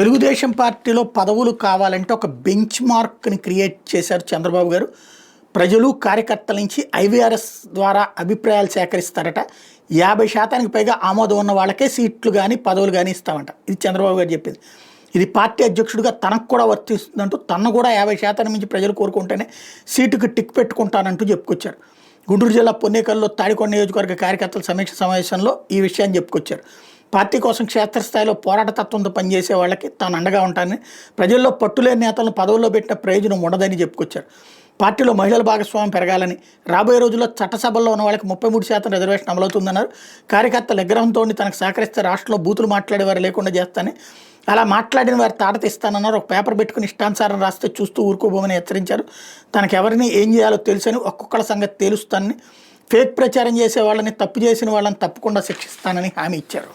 తెలుగుదేశం పార్టీలో పదవులు కావాలంటే ఒక బెంచ్ మార్క్ని క్రియేట్ చేశారు చంద్రబాబు గారు. ప్రజలు కార్యకర్తల నుంచి ఐవీఆర్ఎస్ ద్వారా అభిప్రాయాలు సేకరిస్తారట. 50% పైగా ఆమోదం ఉన్న వాళ్ళకే సీట్లు కానీ పదవులు కానీ ఇస్తామంట. ఇది చంద్రబాబు గారు చెప్పింది. ఇది పార్టీ అధ్యక్షుడిగా తనకు కూడా వర్తిస్తుందంటూ తను కూడా 50% నుంచి ప్రజలు కోరుకుంటేనే సీటుకు టిక్ పెట్టుకుంటానంటూ చెప్పుకొచ్చారు. గుంటూరు జిల్లా పొన్నేకల్లో తాడికొండ నియోజకవర్గ కార్యకర్తల సమీక్ష సమావేశంలో ఈ విషయాన్ని చెప్పుకొచ్చారు. పార్టీ కోసం క్షేత్రస్థాయిలో పోరాట తత్వంతో పనిచేసే వాళ్ళకి తాను అండగా ఉంటానని, ప్రజల్లో పట్టులేని నేతలను పదవుల్లో పెట్టిన ప్రయోజనం ఉండదని చెప్పుకొచ్చారు. పార్టీలో మహిళల భాగస్వామ్యం పెరగాలని, రాబోయే రోజుల్లో చట్టసభల్లో ఉన్న వాళ్ళకి 33% రిజర్వేషన్ అమలవుతుందన్నారు. కార్యకర్తల నిగ్రహంతో తనకు సహకరిస్తే రాష్ట్రంలో బూతులు మాట్లాడేవారు లేకుండా చేస్తానని, అలా మాట్లాడిన వారి తాట తీస్తానన్నారు. ఒక పేపర్ పెట్టుకుని ఇష్టానుసారం రాస్తే చూస్తూ ఊరుకోబోమని హెచ్చరించారు. తనకు ఎవరిని ఏం చేయాలో తెలుసని, ఒక్కొక్కళ్ళ సంగతి తేలుస్తానని, ఫేక్ ప్రచారం చేసే వాళ్ళని, తప్పు చేసిన వాళ్ళని తప్పకుండా శిక్షిస్తానని హామీ ఇచ్చారు.